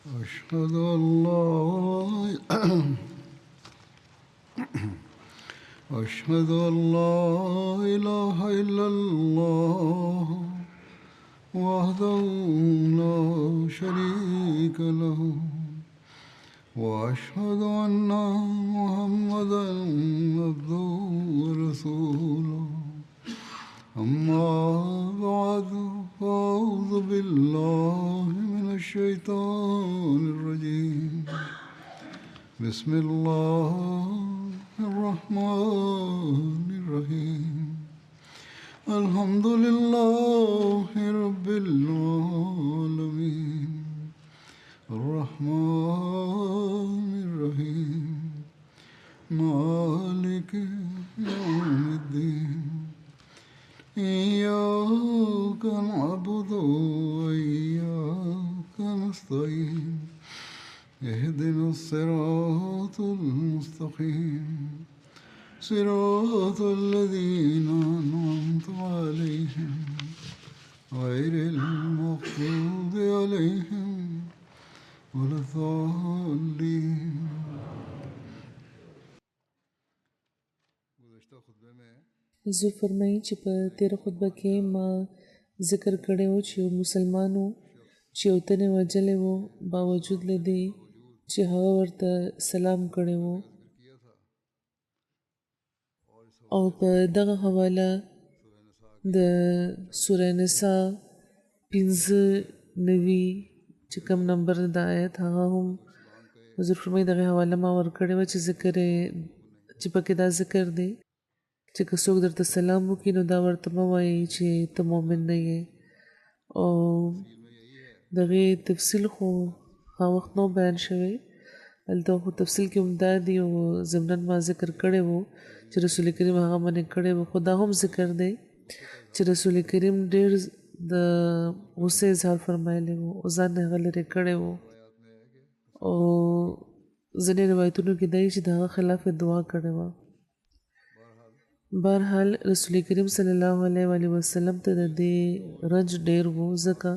أشهد أن لا أشهد أن لا إله إلا الله وحده لا شريك له وأشهد أن محمدا عبده ورسوله أما بعد فأعوذ بالله من الشيطان الرجيم بسم الله الرحمن الرحيم الحمد لله رب العالمين الرحمن الرحيم مالك يوم الدين إياك نعبد وإياك نستعين اهدنا الصراط المستقيم صراط الذين أنعمت عليهم غير المغضوب عليهم ولا الضالين. حضور فرمایي چې په تیره خطبه کې ما ذکر کړی و چې یو مسلمان و چې یو تن یې وژلی و باوجود له دې چې هغه ورته سلام کړی و او په دغه حواله د سوره نساء 95 چې کوم نمبر د آیت هغه هم حضور فرمایي دغه حواله ما ورکړې وه چې ذکر چې پکې دا ذکر دی چې که څوک درته سلام وکړي نو دا ورته مه وایي چې ته مؤمن نه یې او دغې تفصیل خو هغه وخت نو بیان شوی هلته خو تفصیل کې هم دا دی او ضمناً ما ذکر کړی و چې رسول کریم هغه منې کړی و خو دا هم ذکر دی چې رسول کریم ډېر د غصې اظهار فرمایلی و او ځان نه هغه لرې کړی و او ځینې روایتونو کې دی چې د هغه خلاف یې دعا کړې وه بهرحال رسول کریم صلی الله علیه وسلم ته د دې رنج ډېر و ځکه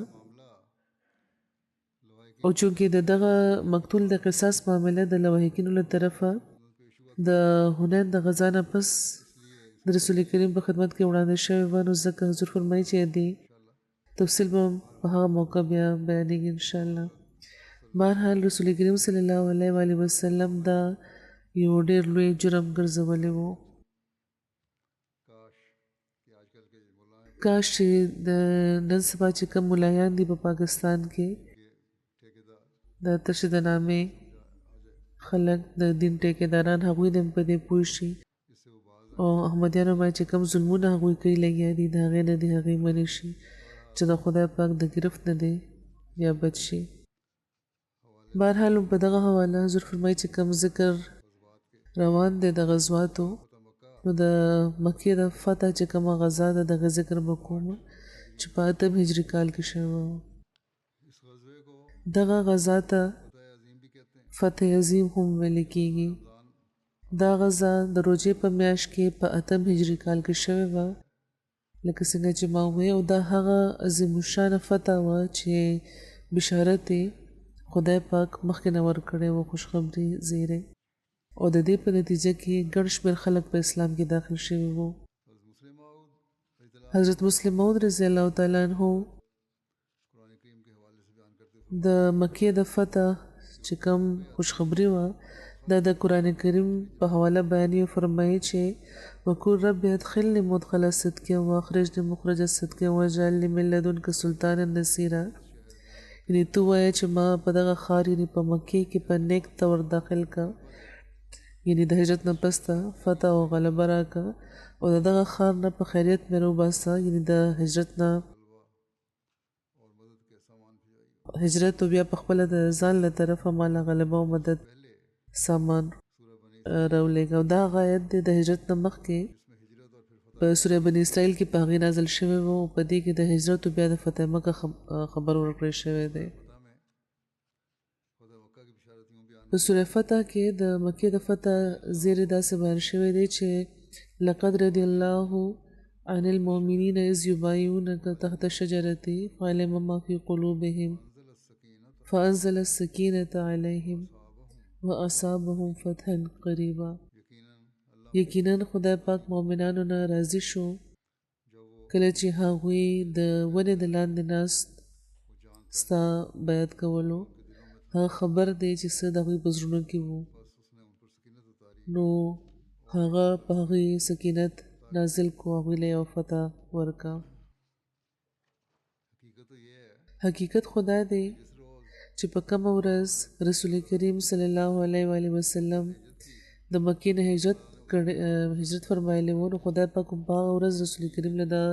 او چونکې د دغه مقتول د قصاص معامله د لوحقینو له طرفه د حنین د غزا نه پس د رسول کریم په خدمت کې وړاندې شوې وه نو ځکه حضور فرمایي چې دې تفصیل به په هغه موقع بیا بیانېږي انشاءالله بهرحال رسول کریم صلی الله علیه وسلم دا یو ډېر لوی جرم ګرځولی و کاش چې د نن سبا چې کوم ملایان دي په پاکستان کې د تشې د نامې خلک د دین ټیکېداران هغوی د په دې پوه شي او احمدیانو باندې چې کوم ظلمونه هغوی کوي لګیا دي د هغې نه دي هغې منې شي چې د خدای پاک د ګرفت نه دی یا بچ شي بهرحال په دغه حواله حضور فرمایي چې کوم ذکر روان دی د غزواتو نو د مکې د فتح چې کومه غزا ده دغه ذکر به کوم چې په 8 هجري کال کې شوی و دغه غزا ته فتح عظیم هم ویل کېږي دا غزا د روژې په میاشت کې په 8 هجري کال کې شوې وه لکه څنګه چې ما وویل او دا هغه عظیم الشانه فتح وه چې بشارت یې خدای پاک مخکې نه ورکړی و خوشخبري زیری او د دې په نتیجه کې ګڼ شمېر خلک په اسلام کې داخل شوي وو حضرت مسلم موعود رضی الله تعالی عنہ د مکې د فتح چې کوم خوشخبري وه دا د قرآن کریم په حواله بیانوي او فرمایي چې وقل رب ادخلني مدخل صدق واخرجني مخرج صدق واجعل لي من لدنك سلطانا نصيرا یعنې تو وایه چې ما په دغه ښار یعنې په مکې کې په نیک طور داخل کا یعنی د هجرت نه پس ته فتح او غلبه راکړه او د دغه ښار نه په خیریت مې راوباسه یعنی د هجرت نه هجرت او بیا په خپله د ځان له طرفه ماله غلبه او مدد سامان راولېږه او دا هغه آیت دی د هجرت نه مخکې په سوره بني اسرائیل کې په هغې نازل شوی و او په دې کې د هجرت او بیا د فتح مکه خبر ورکړی شوی دی په سوره فتح کې د مکې د فتح زیری داسې بیان شوی دی چې لقد رضي الله عن المؤمنين إذ يبايعونك تحت الشجرة فعلم ما في قلوبهم فأنزل السكينة عليهم وأصابهم فتحا قريبا. یقینا خدای پاک مؤمنانو نه راضي شو کله چې هغوی د ونې د لاندې ناست ستا بیعت کولو. هغه خبر دی چې څه د هغوی په زړونو کې وو، نو هغه په هغوی سکینت نازل کو، هغوی له یو فتح ورکا. حقیقت خدا دی چې په کومه ورځ رسول کریم صلی الله علیه و آله وسلم د مکې نه هجرت فرمایلی و، نو خدای پاک په هغه ورځ رسول کریم له دا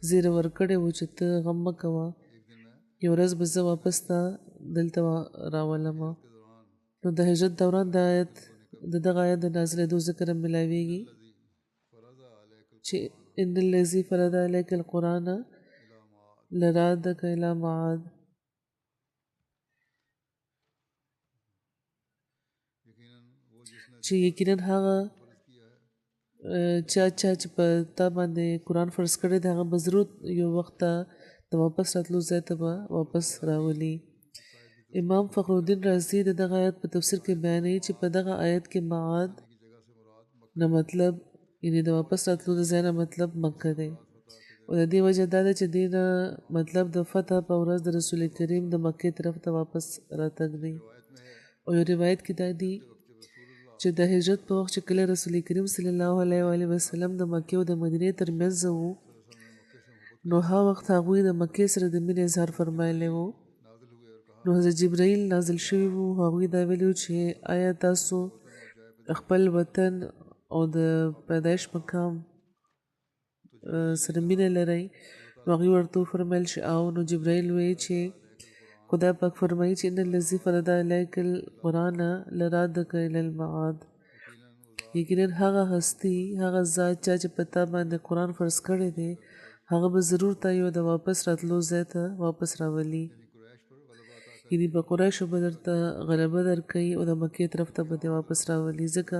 زیری ورکړی و چې ته غم مه کوه، یو ورځ به زه واپس ته دلته راولمه. نو د هجرت دوران د دغه آیت د نازلېدو ذکر ملاویږي چې ان الذي فرض عليك القرآن لرادك الى معاد. چې یقینا هغه چا چې په تا باندې قرآن فرض کړی دی هغه به ضرور یو وخت ته د واپس راتلو ځای ته به واپس راولي. امام فخر الدین رازي د دغه آیت په تفسیر کې بیانوي چې په دغه آیت کې معاد نه مطلب یعنی د واپس راتلو د ځای نه مطلب مکه دی، او د دې وجه دا ده چې دې نه مطلب د فتح په ورځ د رسول کریم د مکې طرف ته واپس راتګ دی. او یو روایت کې دا دی چې د هجرت په وخت چې کله رسول کریم صلی الله علیه و آله وسلم د مکې او د مدینې ترمنځ وو، نو هغه وخت هغوی د مکې سره د مینې اظهار فرمایلی وو. نو حضرت جبرائیل نازل شوي وو، هغوی دا ویلي وو چې آیا تاسو خپل وطن او د پیدایش مقام سره مینه لرئ؟ نو هغوی ورته وفرمیل چې او. نو جبرائیل وایي چې خدای پاک فرمایي چې ان الذي فرض عليك القرآن لرادك الى المعاد. یقینا هغه هستی، هغه ذات چې په تا باندې قرآن فرض کړی دی هغه به ضرور تا یو د واپس راتلو ځای ته واپس راولي، یعنی په قریشو به درته غلبه درکوي او د مکې طرف ته به دې واپس راولي. ځکه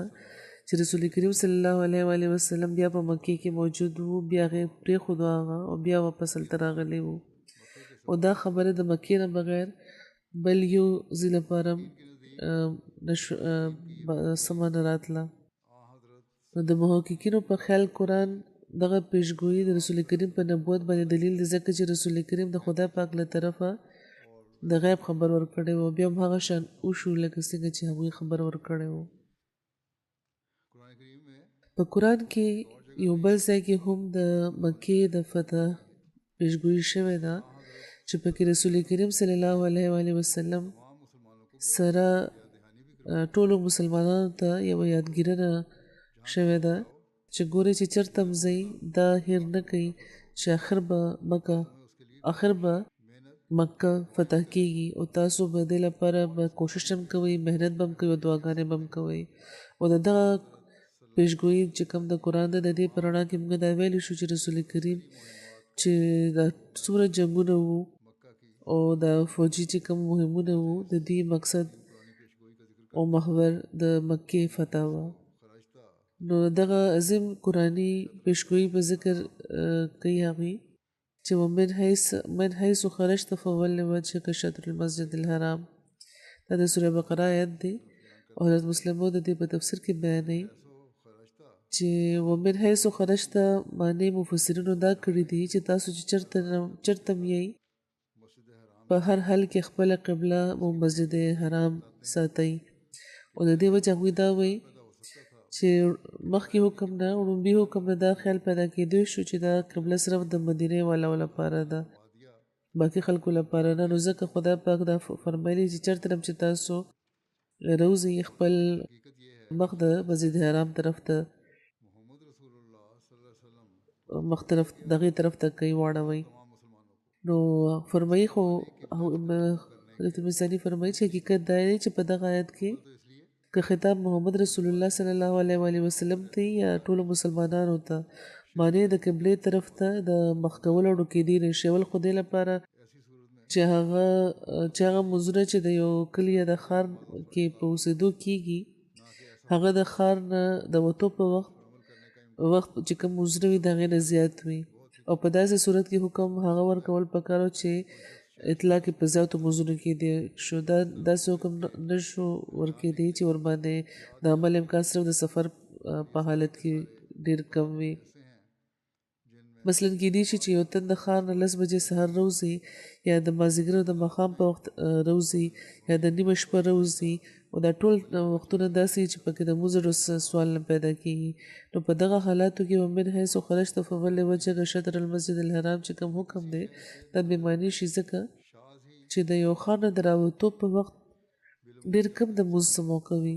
چې رسول کریم صلی الله علیه و آله وسلم بیا په مکې کې موجود وو، بیا هغې پرېښودو هغه او بیا واپس هلته راغلی وو، او دا خبره د مکې نه بغیر بل یو ځای لپاره سمه نه راتله. نو د محققینو په خیال قرآن دغه پیشګویي د رسول کریم په نبوت باندې دلیل دی، ځکه چې رسول کریم د خدای پاک له طرفه د غیب خبر ورکړی و، بیا هم هغه شان وشو لکه څنګه چې هغوی خبر ورکړی و. په قرآن کې یو بل ځای کې هم د مکې د فتح پیشګویي شوې ده چې پکې رسول کریم صلی الله علیه و آله وسلم سره ټولو مسلمانانو ته یوه یادګیرنه شوې ده چې ګورئ چې چېرته هم ځئ دا هیر نه کوي چې آخر به مکه فتح کیږي، او تاسو به دې لپاره به کوشش هم کوئ، محنت به هم کوئ او دعاګانې به هم کوئ. او د دغه پیشګویي چې کوم د قرآن د دې په رڼا کې موږ دا ویلی شو چې رسول کریم چې دا څومره جنګونه وو او د فوجي چې کوم مهمونه وو د دې مقصد او محور د مکې فتح وه. نو دغه عظیم قرآني پیشګویي په ذکر کوي هغوی چې من حیث خرجت فول وجهک شطر المسجد الحرام. دا د سوره بقره آیت دی او حضرت مسلم د دې په تفسیر کې بیانوي چې ومن حیث خرجت معنی مفسرینو دا کړي دي چې تاسو چې چرته یې په هر حال کې خپله قبله او مسجد حرام ساتئ. او د دې وجه هغوی دا وایي چې مخکې حکم نه وړومبي حکم نه دا خیال پیدا کېدی شو چې دا قبله صرف د مدینې والاو لپاره ده، باقي خلکو لپاره نه. نو ځکه خدای پاک دا فرمایلی چې چېرته هم چې تاسو روزئ خپل مخ د مسجد حرام طرف ته دغې طرف ته کوي واړوئ. نو فرمایي خو حضرت مثاني فرمایي چې حقیقت دا دی چې په دغه آیت کې که خطاب محمد رسول الله صلی الله علیه و آله وسلم ته یا ټولو مسلمانانو ته معنی د قبلې طرف ته د مخ کول او ډوکېدي نشول خو دې لپاره چې هغه مزونه چې د یو کلي یا د ښار کې په اوسېدو کېږي هغه د ښار نه د وتو په وخت چې کوم مزونه وي د هغې نه زیات وي، او په داسې صورت کې حکم هغه ورکول پکار چې اطلاق په زیاتو موضوعونو کې دی شو دا داسې حکم نشو ورکېدی چې ورباندې د عمل امکان صرف د سفر په حالت کې ډېر کم وي مثلا کېدی شي چې یو تن د ښار نه 10 بجې سهار روزي یا د مازدیګر د ماښام په وخت روزي یا د نیمه شپه روزي او دا ټول وختونه داسې چې پکې د مزر سوال نه پیدا کیږي نو په دغه حالاتو کې ومن حيث خرجت فول وجه شطر المسجد الحرام چې کوم حکم دی دا به معنی شي ځکه چې د یو ښار نه دراوتو په وخت ډېر کم د مز موقع وي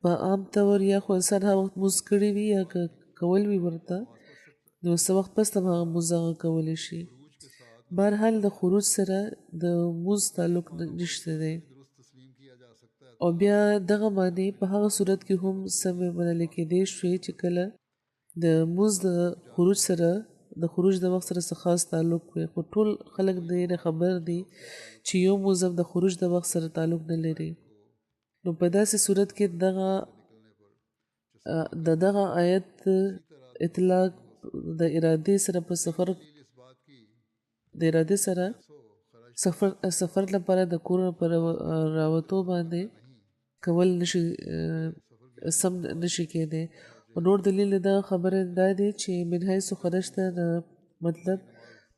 په عام طور یا خو انسان هغه وخت مز کړی وي یا کول وي ورته نو څه وخت پس هم هغه موز هغه کولی شي بهرحال د خروج سره د موز تعلق نشته دی او بیا دغه معنی په هغه صورت کې هم سمې منل کېدی شوی چې کله د موز د خروج سره د خروج د وخت سره خاص تعلق وي خو ټول خلک دې خبر دي چې یو موز د خروج د وخت سره تعلق نه لري نو په داسې صورت کې دغه آیت اطلاق د ارادې سره په سفر لپاره د کور پر راوتو باندې کول نشي سم نشي کېدی او نور دلیل دا خبره دا دی چې من حيث خرجت مطلب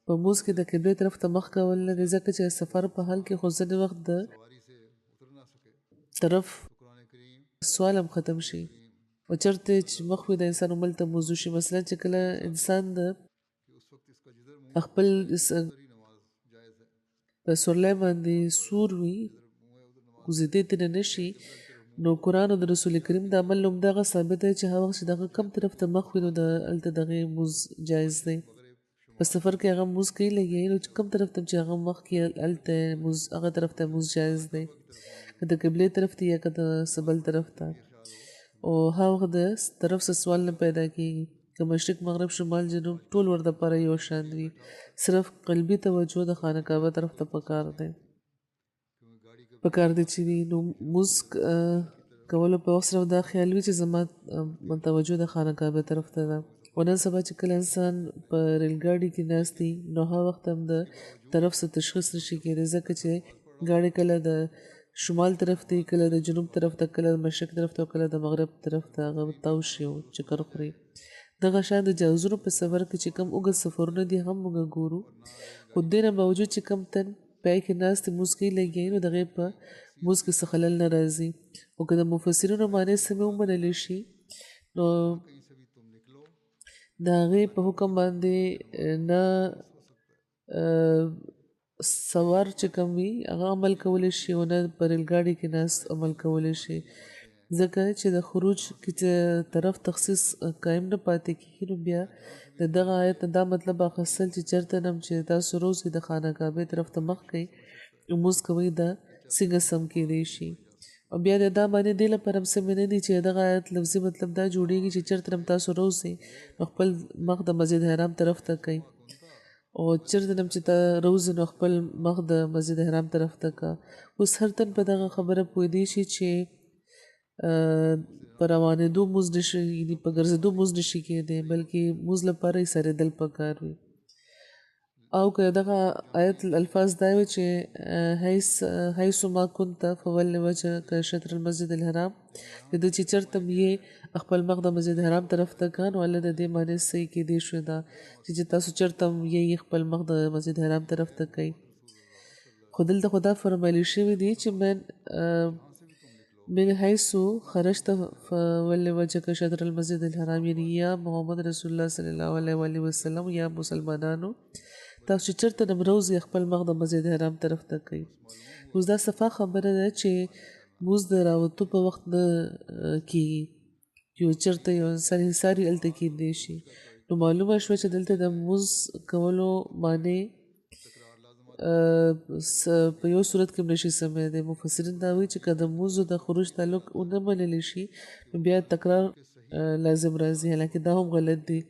په موز کې د قبله طرف ته مخ کول نه ځکه چې سفر په حال کې خو ځینې وخت د طرف سوال هم ختم شي او چرته چې مخ وي د انسان عمل ته موضوع شي مثلا چې کله انسان د خپل په سورلای باندې سور وي کوزیدې ته نشي نو قرآن او د رسول کریم د عمل نوم دغه ثابت دی چې هغه چې دغه کم طرف ته مخ وي نو د الته دغه موز جایز دی په سفر کې هغه موز کوي لګي نو کم طرف ته چې هغه مخ کې الته موز هغه طرف ته موز جایز دی کله قبله طرف ته یا کله سبل طرف ته او هغه د طرف څخه سوال نه پیدا کیږي که مشرق مغرب شمال جنوب ټول ورته پر یو شان وي صرف قلبي توجه د خانه کعبه طرف ته پکار دی چې نو موز کولو په وخت سره دا خیال وي چې زما توجه د خانه کعبه طرف ته ده ونن سبا چې کله انسان په ریل ګاډي کې ناستي نو هغه وخت هم د طرف څخه تشخیص نشي کېدای ځکه چې ګاډي کله د شمال طرف ته کله د جنوب طرف ته کله د مشرق طرف ته کله د مغرب طرف ته هغه تاو شي او چکر خوري دغه شان د جهازونو په سفر کې چې کم اوږد سفرونه دي هم موږ ګورو خو دې نه باوجود چې کم تن پای کې ناست موسکی لګي نو دغه په موس کې څه خلل نه راځي او که د مفسرینو معنی سمې ومنل شي نو د هغې په حکم باندې نه سوار چې کوم وي هغه عمل کولی شي او نه په ریل ګاډي کې ناست عمل کولی شي ځکه چې د خروج کې طرف تخصیص قایم نه پاتې کېږي نو بیا د دغه آیت دا مطلب اخیستل چې چېرته هم چې تاسو روز د خانه کعبې طرف ته مخ کوئ لمونځ کوئ دا څنګه سم کېدی شي او بیا د دا باندې دې لپاره هم سمې نه دي چې دغه آیت لفظي مطلب دا جوړېږي چې چېرته هم تاسو روزئ نو خپل مخ د مسجد حرام طرف ته کوئ او چېرته هم چې ته روزئ نو خپل مخ د مسجد حرام طرف ته کا اوس هر تن په دغه خبره پوهېدی شي چې په روانېدو موز نشي یعنې په ګرځېدو موز نشي کېدی بلکې موز لپاره یې سارېدل پکار وي او که دغه آیت الفاظ دا وي چې حیث ما كنت فول وجهک شطر المسجد الحرام د دې چې چېرته یې خپل مخ د مسجد حرام طرف ته کا نو الله د دې معنی صحیح کېدی شو دا چې تاسو چېرته یې خپل مخ د مسجد حرام طرف ته کوئ خو دلته خو دا فرمایلی شوي دي چې من حيث خرجت فول وجهك شطر المسجد الحرام یعنی یا محمد رسول الله صلی الله علیه وسلم یا مسلمانانو تاسو چېرته هم روزئ خپل مخ د مسجد حرام طرف ته کوئ اوس دا صفا خبره ده چې موز د راوتو په وخت نه کېږي یو چېرته یو انسان انحصاري هلته کېدی شي نو معلومه شوه چې دلته د موز کولو معنی په یو صورت کې نشي سمې دی مفسرین دا وایي چې که د موزو د خروج تعلق ونه منلی شي نو بیا تکرار لازم راځي حالانکه دا هم غلط دی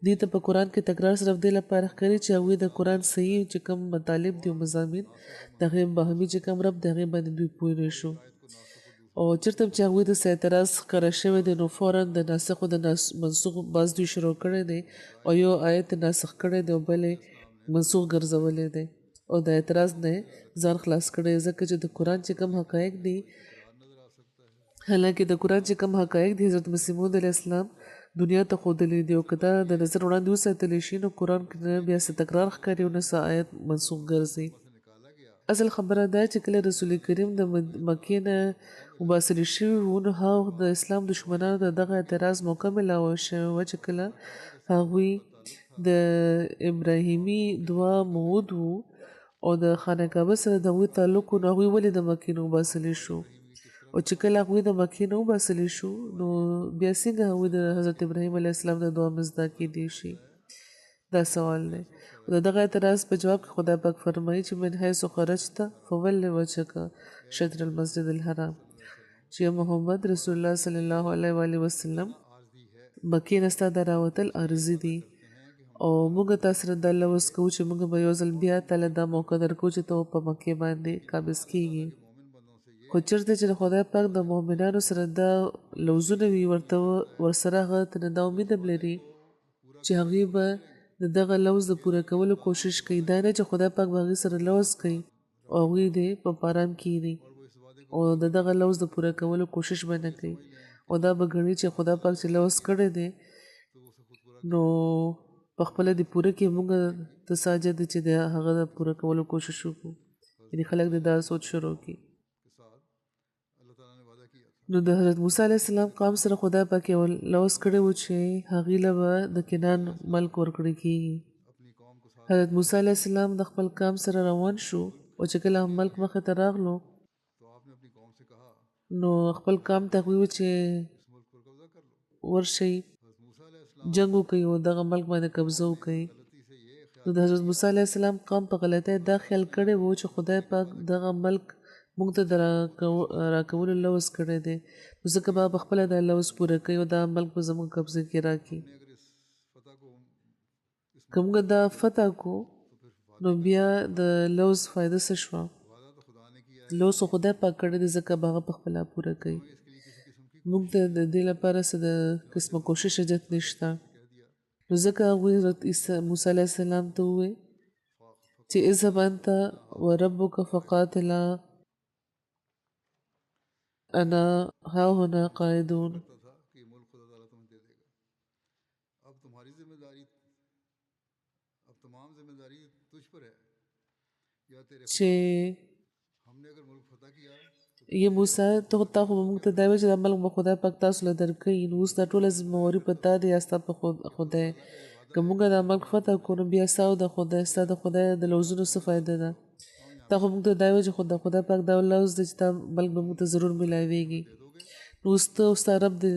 دې ته په قرآن کې تکرار صرف دې لپاره ښکاري چې هغوی د قرآن صحیح چې کوم مطالب دي او مضامین د هغې باهمي چې کوم رب د هغې باندې دوی پوه نه شو او چېرته چې هغوی د څه اعتراض ښکاره شوی دی نو فوراً د ناسخ او د منسوخ باز دوی شروع کړی دی او یو آیت ناسخ کړی دی او بل منسوخ ګرځولې دی او د اعتراض نه ځان خلاص کړی ځکه چې د قرآن چې کوم حقایق دي حالانکه د قرآن چې کوم حقایق دي حضرت مسیح موعود علیه السلام دنیا ته ښودلي دي او که دا د نظر وړاندې وساتلی شي نو قرآن کې نه بیا څه تکرار ښکاري او نه څه آیت منسوخ ګرځي اصل خبره دا چې کله رسول کریم د مکې نه مباسرې شوي وو نو هغه د اسلام دشمنانو د دغه اعتراض موقع ملاوه شوې وه چې کله هغوی د ابراهیمي دعا موعود وو او د خانه کعبه سره د هغوی تعلق و نو هغوی ولې د مکې نه وباسلی شو او چې کله هغوی د مکې نه وباسلی شو نو بیا څنګه هغوی د حضرت ابراهیم علیه السلام د دعا مزدا کیدی شي دا سوال دی د دغه اعتراض په جواب کې خدای پاک فرمایي چې من حیث خرجت فول وجهک شطر المسجد الحرام چې محمد رسول الله صلی الله علیه و آله وسلم مکې نه ستا د راوتل عارضي دي او موږ تاسو سره د الله وس کوو چې موږ به یو ځل بیا تعالی دا موقع درکو چې ته په مکې باندې قابض کیږي خو چېرته چې خدای پاک د مؤمنانو سره دا لوزونه وي ورته ورسره هغه ته دا امید هم لري چې هغوی به د دغه لوز د پوره کولو کوشش کوي دا نه چې خدای پاک به هغوی سره لوز کوي او هغوی دې په پارام کښېني او د دغه لوز د پوره کولو کوشش به نه کوي او دا به ګڼي چې خدای پاک چې لوز کړی دی نو په خپله دې پوره کې موږ ته ساجد چې د هغه د پوره کولو کوشش وکړو یعنې خلک دې دا سوچ شروع کړي نو د حضرت موسی علیه السلام قوم سره خدای پاک یو لوز کړی و چې هغوی له به د کنعان ملک ورکړی کېږي حضرت موسی علیه السلام د خپل قوم سره روان شو او چې کله ملک مخې ته راغلو نو خپل قوم ته هغوی و چې ورشئ جنګ وکړئ او دغه ملک باندې قبضه وکړئ نو د حضرت موسی علیه السلام قوم په غلطۍ دا خیال کړی و چې خدای پاک دغه ملک موږ ته د راکولو لوز کړی دی نو ځکه به پخپله دا لوز پوره کوي او دا ملک به زموږ قبضه کې راکړي که موږ دا فتح کو نو بیا د لوز فایده څه شوه لوز خو خدای پاک کړی دی ځکه به هغه پخپله پوره کوي موږ ته د دې لپاره څه د قسمه کوشش حاجت نشته نو ځکه هغوی حضرت موسی علیه السلام ته وویل چې اذهب انت وربک فقاتلا انا ها هنا قاعدون چې یا موسی ته خو موږ ته دا وایي چې دا ملک به خدای پاک تاسو له درکوي نو اوس دا ټوله ذمهواري په تا دی یا ستا په خدای که موږ دا ملک فتح کړو نو بیا ستا او د خدای ستا د خدای د لوزونو څه فایده ده تا خو موږ ته دا وایي چې خدای پاک دا لوز دی چې دا ملک به موږ ته ضرور میلاویږي نو اوس ته او ستا رب دې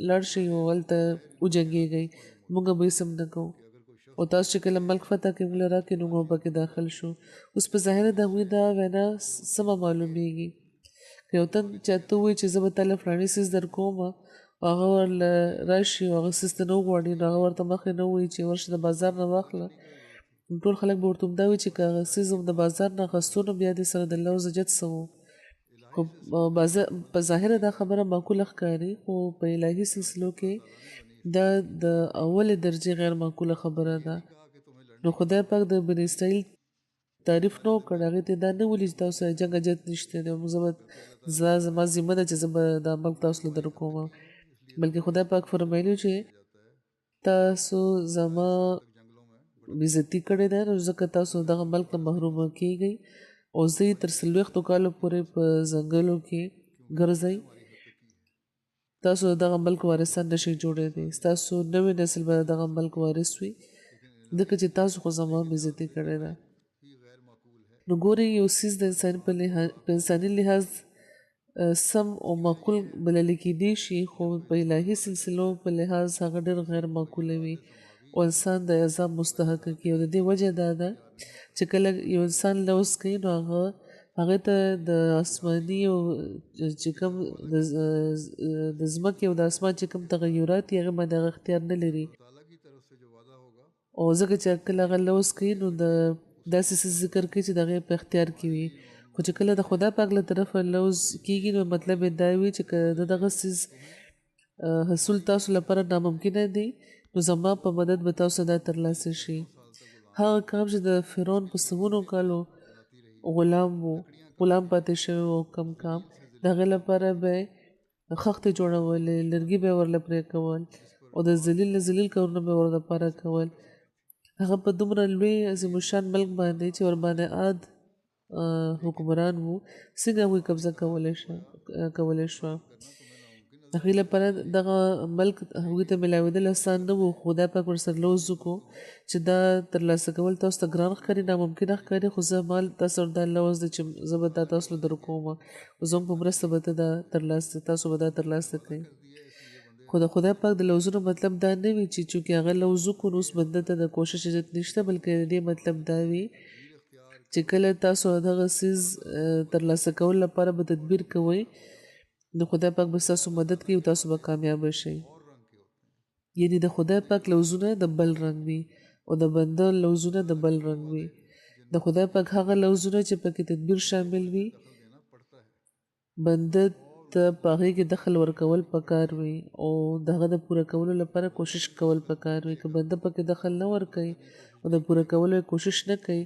لاړ شئ او هلته وجنګېږئ موږ به هېڅ هم نه کوو او تاسو چې کله ملک فتح کړئ موږ له راکړئ نو موږ پکې داخل شو اوس په ظاهره د هغوی دا وینا سمه معلومیږي که یو تن چاته ووایي چې زه به تاله فلاني څیز در کوم او هغه ورله راشي او هغه څیز ته نه وغواړي نو هغه ورته مخکې نه ووایي چې ورشه د بازار نه واخله نو ټول خلک به ورته همدا وایي چې که هغه څیز د بازار نه اخیستو نو بیا دې سره د لوز جد څه و خو په ظاهره دا خبره معقوله ښکاري خو په الهي سلسلو کې دا د اولې درجې غیر معقوله خبره ده نو خدای پاک د بني اسرائیل تعریف نه وکړ هغې ته دا نه ولي چې تاسو سره جنګ اجت نشته دی زما ذمه ده چې زه به دا ملک تاسو له درکوم بلکې خدای پاک فرمایلي چې تاسو زما بېزتي کړې ده نو ځکه تاسو دغه ملک نه محرومه کیږئ او زه یې تر 40 کالو پورې په ځنګلو کې ګرځئ تاسو دغه ملک وارثان نشئ جوړېدی ستاسو نوی نسل به دغه ملک وارث وي ځکه چې تاسو خو زما بېزتي کړې ده نو ګورئ یو څیز د انساني لحاظ سم او معقول بللی کېدی شي خو په الهي سلسلو په لحاظ هغه ډېر غیر معقوله وي او انسان د عذاب مستحق کړي او د دې وجه دا ده چې کله یو انسان لوز کوي نو هغه ته د آسماني او چې کوم د ځمکې او د اسمان چې کوم تغیرات یې هغه باندې هغه اختیار نه لري او ځکه چې کله هغه لوز کوي نو د داسې څه ذکر کوي چې د هغې په اختیار کې وي خو چې کله د خدای پاک له طرفه لوز کېږي نو مطلب یې دا وي چې که د دغه څیز حصول تاسو لپاره ناممکنه دی نو زما په مدد به تاسو دا ترلاسه شي هغه کام چې د فرعون په سوونو کالو غلام پاتې شوی و کم کام د هغې لپاره به خښتې جوړولې لرګي به یې ورله پرې کول او د ذلیل کارونه به یې ور دپاره کول هغه په دومره لوی عظیم الشان ملک باندې چې ورباندې عاد حکمران وو څنګه هغوی قبضه کولی شوه هغې لپاره دغه ملک هغوی ته میلاوېدل اسان نه و خدای پاک ورسره لوز وکړو چې دا ترلاسه کول تاسو ته ګران ښکاري ناممکنه ښکاري خو زه مال تاسو دا لوز دی چې زه به دا تاسو له درکوم خو زموږ په مرسته به تاسو به دا ترلاسه کړئ خو د خدای پاک د لوزونو مطلب دا نه وي چې چونکې هغه لوز وکړو نو اوس بنده ته د کوشش اجازت نشته بلکې د دې مطلب دا وي چې کله تاسو دغه څیز ترلاسه کولو لپاره به تدبیر کوئ نو خدای پاک به ستاسو مدد کوي او تاسو به کامیابه شئ یعنی د خدای پاک لوزونه د بل رنګ وي او د بنده لوزونه د بل رنګ وي د خدای پاک هغه لوزونه چې پکې تدبیر شامل وي بنده ته په هغې کې دخل ورکول پکار وي او د هغه د پوره کولو لپاره کوشش کول پکار وي که بنده پکې دخل نه ورکوي او د پوره کولو کوشش نه کوي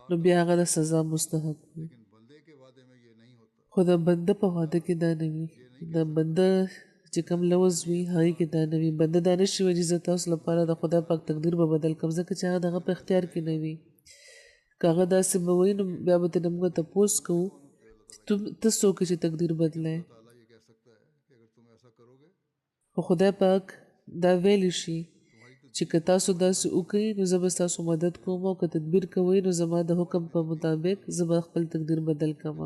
نو بیا هغه د سزا مستحق وي خو د بنده په واده کې دا نه وي د بنده چې کوم لوز وي هغې کې دا نه وي بنده دا نشي وایي چې زه تاسو لپاره د خدای پاک تقدیر به بدل کړم ځکه چې هغه د هغه په اختیار کې نه وي که هغه داسې به وایي نو بیا به ترې موږ تپوس کوو ته څوک چې تقدیر بدلای خو خدای پاک دا ویلی شي چې که تاسو داسې وکړئ نو زه به ستاسو مدد کوم او که تدبیر کوئ نو زما د حکم په مطابق زه به خپل تقدیر بدل کوم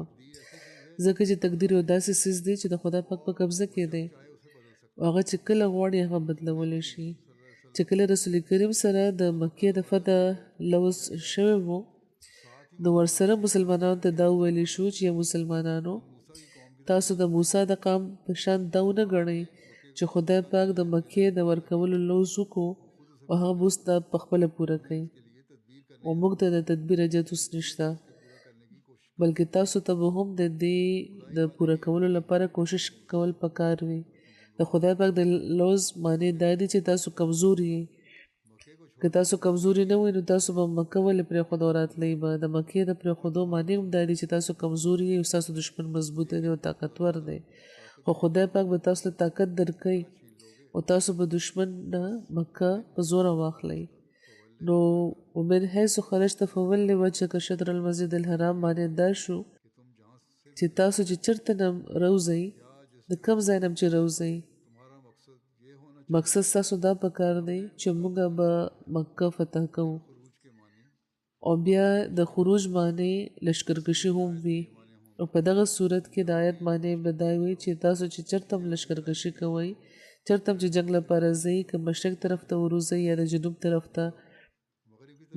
ځکه چې تقدیر یو داسې څیز دی چې د خدای پاک په قبضه کې دی هغه چې کله غواړي هغه بدلولی شي چې کله رسول کریم سره د مکې د فتح لوز شوی و نو ورسره مسلمانانو ته دا وویلی شو چې مسلمانانو تاسو د موسی د قام په شان دا ونه ګڼئ چې خدای پاک د مکې د ورکولو لوز وکړو او هغه اوس دا پخپله پوره کوي او موږ ته د تدبیر اجازت اوس نشته بلکې تاسو ته به هم د دې د پوره کولو لپاره کوشش کول پکار وي د خدای پاک د لوز معنی دا دی چې تاسو کمزوري یې که تاسو کمزوري نه وئ نو تاسو به مکه ولې پرېښود او راتلی به د مکې د پرېښودو معنی هم دا دی چې تاسو کمزوري یې او ستاسو دشمن مضبوط دی او طاقتور دی خو خدای پاک به تاسو ته طاقت درکوي او تاسو به دشمن نه مکه په زوره واخلئ نو ومن حیث خرجت فولي وجهک شطر المسجد الحرام معنی دا شو چې تاسو چې چېرته نه روځئ د کوم ځای نه چې روځئ مقصد ستاسو دا پکار دی چې موږ به مکه فتح کوو او بیا د خروج معنی لشکرکشي هم وي او په دغه صورت کې د آیت معنی به دا وي چې تاسو چې چېرته هم لشکرکشي کوئ چېرته هم چې جنګ لپاره ځئ که مشرق طرف ته وروځئ یا د جنوب طرف ته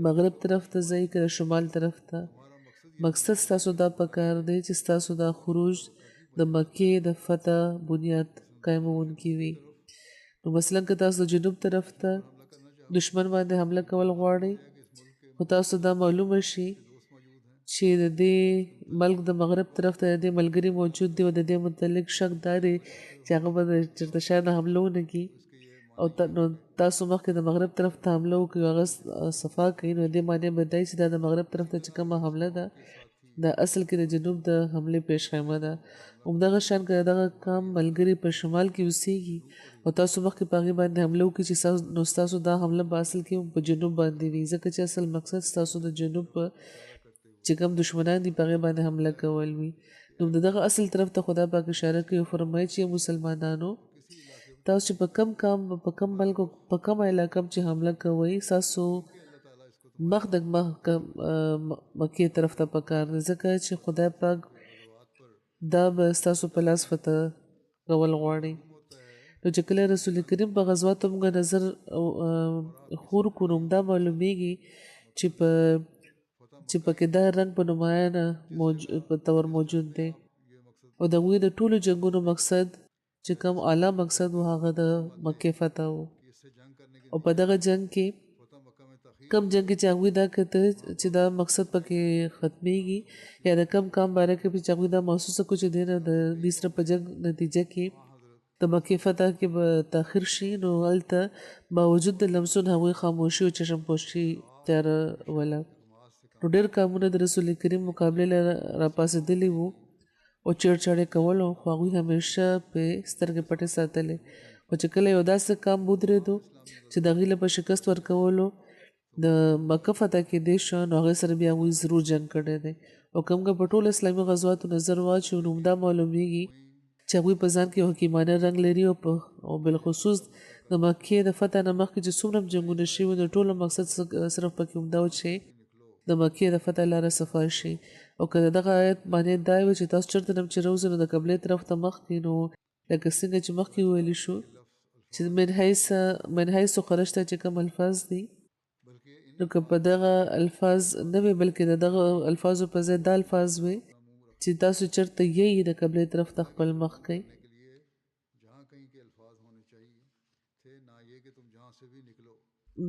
مغرب طرف ته ځئ که د شمال طرف ته مقصد ستاسو دا پکار دی چې ستاسو دا خروج د مکې د فتح بنیاد قایمونکي وي نو مثلا که تاسو د جنوب طرف ته دشمن باندې حمله کول غواړئ خو تاسو دا معلومه شي چې د دې ملک د مغرب طرف ته د دې ملګري موجود دی او د دې متعلق شک دا دی چې هغه به چېرته شاید حمله ونه کړي او نو تاسو مخکې د مغرب طرف ته حمله وکړئ هغه صفا کوي نو دې معنی به دا چې دا د مغرب طرف ته چې کومه حمله ده دا اصل کې د جنوب د حملې پیشخیمه ده همدغه شان که دغه کام ملګري په شمال کې اوسیږي او تاسو مخکې په هغې باندې حمله وکړئ چې نو ستاسو دا حمله به اصل کې په جنوب باندې وي ځکه چې اصل مقصد ستاسو د جنوب په چې کوم دشمنان دي په هغې باندې حمله کول وي نو د دغه اصل طرف ته خدا پاک اشاره کوي او فرمایي چې مسلمانانو تاسو چې په کم کام په کم ملک په کم علاقه چې حمله کوئ ستاسو مخ د مکې طرف ته پکار دی ځکه چې خدای پاک دا به ستاسو په لاس فتح کول غواړي نو چې کله رسول کریم په غزواتو موږ نظر خور کړو نو دا معلومیږي چې پکې دا رنګ په نمایانه په طور موجود دی او د هغوی د ټولو جنګونو مقصد چې کوم اعلی مقصد و هغه د مکې فتح و او په دغه جنگ کې کم جنگ کې چې هغوی دا کته چې دا مقصد پکې ختمیږي یا د کم کام باره کې چې هغوی دا محسوسه کړو چې دی نه د دې سره په جنگ نتیجه کې د مکې فتح کې به تاخیر شي نو هلته باوجود د لمسون هغوی خاموشي او چشم پوشي تیاره وله. نو ډېر کامونه د رسول کریم مقابلې له راپاسېدلي وو او چیړچاړې کولو خو هغوی همیشه پې سترګې پټې ساتلې. خو چې کله یو داسې کام ودرېدو چې د هغې له په شکست ورکولو د مکه فتح کېدی شو نو هغې سره بیا هغوی ضرور جنګ کړی دی او کوم که په ټولو اسلامي غزواتو نظر واچو نو همدا معلومیږي چې هغوی په ځان کې یو حکیمانه رنګ لري او بالخصوص د مکې د فتح نه مخکې چې څومره هم جنګونه شوي د ټولو مقصد صرف پکې همدا و چې د مکې د فتح لاره صفا شي. او که دغه آیت معنی دا وي چې تاسو چېرته نه هم چې روزئ نو د قبلې طرف ته مخکې نو لکه څنګه چې مخکې وویلي شو چې من حیث خرجته چې کوم الفاظ دي نو که په دغه الفاظ نه وي بلکې د دغه الفاظو په ځای دا الفاظ وي چې تاسو چېرته یې د قبلې طرف ته خپل مخ کوئ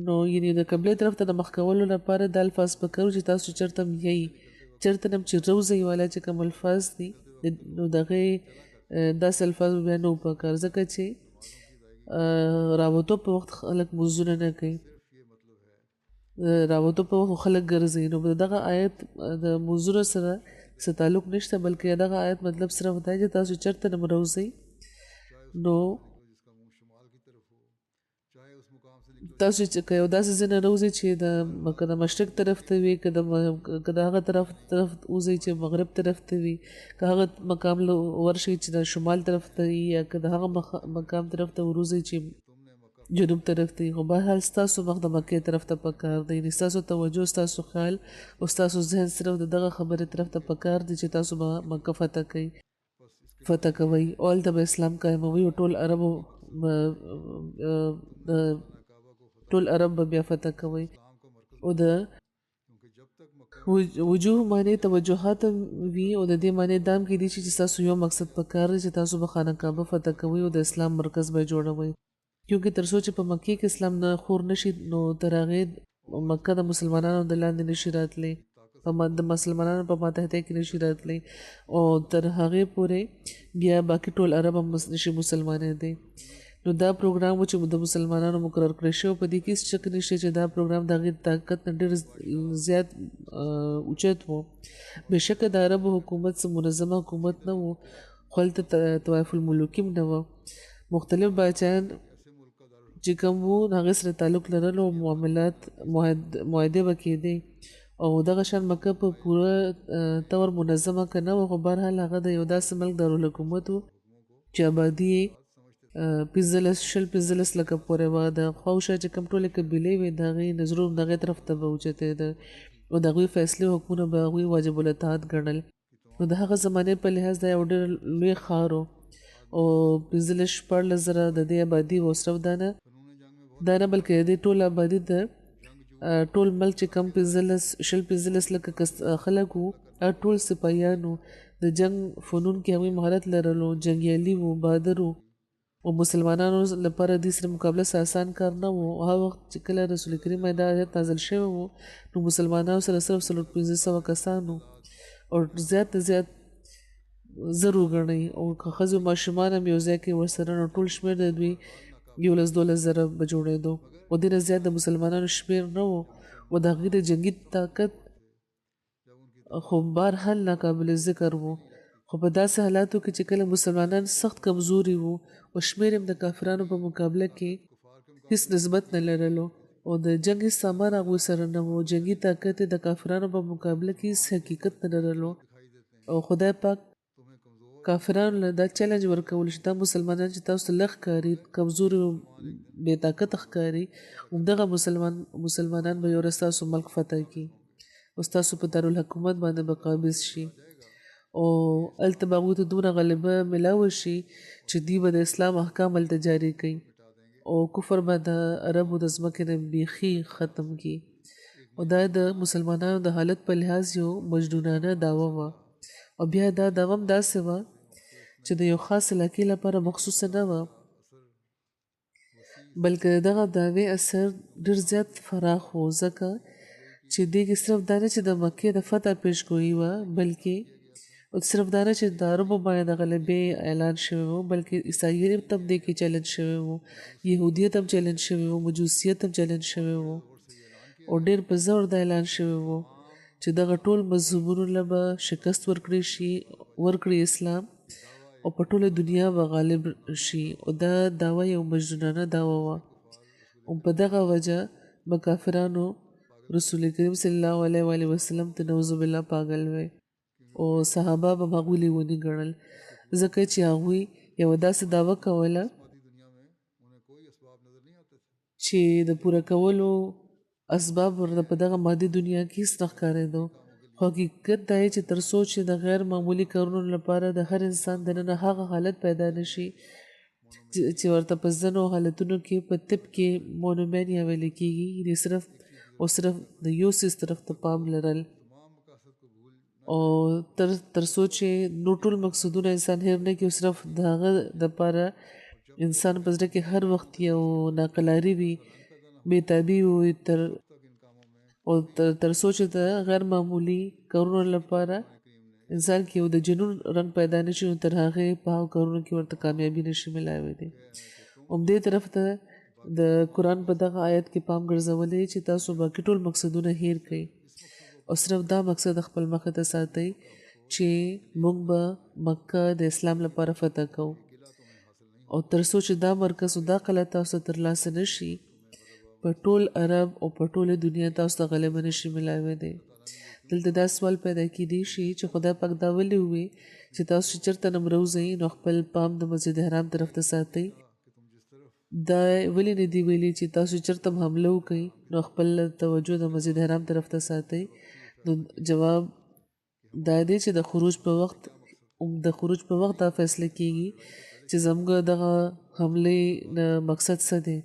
نو یعنې د قبلې طرف ته د مخ کولو لپاره دا الفاظ پکار چې تاسو چېرته هم یئ چېرته نه هم چې روزئ والا چې کوم الفاظ دي نو د هغې داسې الفاظ بیا نه پکار ځکه چې راوتو په وخت خلک مونځونه نه کوي راوتو په وخت خلک ګرځي نو دغه آیت د مونځونو سره څه تعلق نشته بلکې دغه آیت مطلب صرف دا چې تاسو چېرته نه روزئ نو تاسو چې که یو داسې ځای نه روزئ چې که د مشرق طرف ته وي که د هغه طرف وځئ چې مغرب طرف ته وي که هغه مقام ورشئ چې د شمال طرف ته وي یا که د هغه مقام طرف ته وروځئ چې جنوب طرف ته وي خو بهرحال ستاسو مخ د مکې طرف ته پکار دی یعنې ستاسو توجه ستاسو خیال او ستاسو ذهن صرف د دغه خبرې طرف ته پکار دی چې تاسو به مکه فتح کوئ او هلته به اسلام قایموئ او ټول عرب به بیا فتح کوئ او د وجوه معنی توجهات وي او د دې معنی دا هم کېدای شي چې ستاسو یو مقصد پکار دی چې تاسو به خانه کعبه فتح کوئ او د اسلام مرکز به جوړوئ کیونکې تر څو چې په مکې کې اسلام نه خور نشي نو تر هغې مکه د مسلمانانو د لاندې نشي راتلی د مسلمانانو په ماتحتۍ کې نشي راتلی او تر هغې پورې بیا باقي ټول عرب هم نشي مسلمانېدی نو دا پروګرام و چې د مسلمانانو مقرر کړی شوی په دې کې هېڅ شک نشته چې دا پروګرام د هغې طاقت نه ډېر زیات اوچت و بېشکه د عربو حکومت څه منظمه حکومت نه و خو هلته طوایف الملوک هم نه وه مختلف باچایان چې کوم وو هغې سره تعلق لرلو معاملات معاهدې به کېدې او دغه شان مکه په پوره طور منظمه که نه وه خو بهرحال هغه د یو داسې ملک دارالحکومت و چې آبادي یې 15 لکه پورې وه د خواوشا چې کوم ټولې قبیلې وې د هغې نظرونه د هغې طرف ته به اوچتېده او د هغوی فیصلې حکمونه به هغوی واجب الاطاعت ګڼل نو د هغه زمانې په لحاظ دا یو ډېر لوی ښار و او 15-14 زره د دې آبادي و صرف دا نه بلکې د دې ټول آبادي د ټول ملک چې کم 15 لکه خلک وو ټول سپاهیان وو د جنګ فنون کې هغوی مهارت لرلو جنګیالي وو بهادر وو او مسلمانانو لپاره دې سره مقابله آسان کار نه و هغه وخت چې کله رسول کریم دا آیت نازل شوی و نو مسلمانانو سره صرف 1500 کسان وو او زیات زر وګڼئ او که ښځې او ماشومان هم یو ځای کې ورسره نو ټول شمېر د دوی 11-12 زره به جوړېدو او دې نه زیات د مسلمانانو شمېر نه و او د هغوی د جنګي طاقت خو بهرحال ناقابل ذکر و خو په داسې حالاتو کې چې کله مسلمانان سخت کمزوري وو او شمېر هم د کافرانو په مقابله کې هیڅ نسبت نه لرلو او د جنګ هیڅ سامان هغوی سره نه و جنګي طاقت د کافرانو په مقابله کې هیڅ حقیقت نه لرلو او خدای پاک کافرانو له دا چلنج ورکول چې دا مسلمانان چې تاسو لږ ښکاري کمزوري او بې طاقته ښکاري همدغه مسلمانان به یو ورځ ستاسو ملک فتح کړي او ستاسو په دارالحکومت باندې به قابض شي او هلته به هغوی ته دومره غلبه میلاوه شي چې دوی به د اسلام احکام هلته جاري کوي او کفر به د عربو د ځمکې نه بیخي ختم کړي او دا د مسلمانانو د حالت په لحاظ یو مجنونانه دعوه وه او بیا دا دعوه هم داسې وه چې د یو خاص علاقې لپاره مخصوصه نه وه بلکې دغه دعوې اثر ډېر زیات فراخ و ځکه چې دې کې صرف دا نه چې د مکې د فتح پیشګویي وه بلکې صرف دا نه چې د عربو باندې د غلبې اعلان شوی و بلکې عیساییت هم دې کې چلن شوی و یهودیت هم چلن شوی و مجوسیت هم چلن شوی و او ډېر په زور دا اعلان شوی و چې دغه ټول مذهبونو له به شکست ورکړي اسلام او په ټوله دنیا به غالب شي او دا دعوه یو مجنونانه دعوه وه او په دغه وجه به کافرانو رسول کریم صلی الله علیه و آله وسلم ته نعوذ بالله پاگل وی او صحابه به هغوی لیوني ګڼل ځکه چې هغوی یوه داسې دعوه کوله چې د پوره کولو اسباب ورته په دغه مادي دنیا کې هیڅ نه ښکارېدو خو حقیقت دا چې تر څو چې د غیر معمولي کارونو لپاره د هر انسان دننه هغه حالت پیدا نشي چې ورته په ځینو حالتونو کې په طب کې مونومینیا ویل کېږي یعنې صرف د یو څیز طرف ته پام لرل او تر څو چې نو ټول مقصدونه انسان هیر نه کړي او صرف د هغه دپاره انسان په زړه کې هر وخت یو ناقلاري وي بېتابي وي تر څو چې د غیر معمولي کارونو لپاره انسان کې یو د جنون رنګ پیدا نشي نو تر هغې په هغو کارونو کې ورته کامیابي نشي ملاوی همدې طرف ته د قرآن په دغه آیت کې پام ګرځولی چې تاسو باقي ټول مقصدونه هیر کړئ او صرف دا مقصد خپل مخې ته ساتئ چې موږ به مکه د اسلام لپاره فتح کوو او تر څو چې دا مرکز او دا قلعه تاسو ترلاسه نشي په ټول عرب او په ټوله دنیا تاسو ته غلبه نشي ملاوی دلته دا سوال پیدا کیدی شي چې خدای پاک دا ولې وي چې تاسو چېرته نه مروځئ نو خپل پام د مسجد حرام طرف ته ساتئ دا ولې نه دی ویلي چې تاسو چېرته هم حمله وکئ نو خپل توجه د مسجد حرام طرف ته ساتئ نو جواب دا دی چې د خروج په وخت دا فیصله کیږي چې زموږ دغه حملې نه مقصد څه دی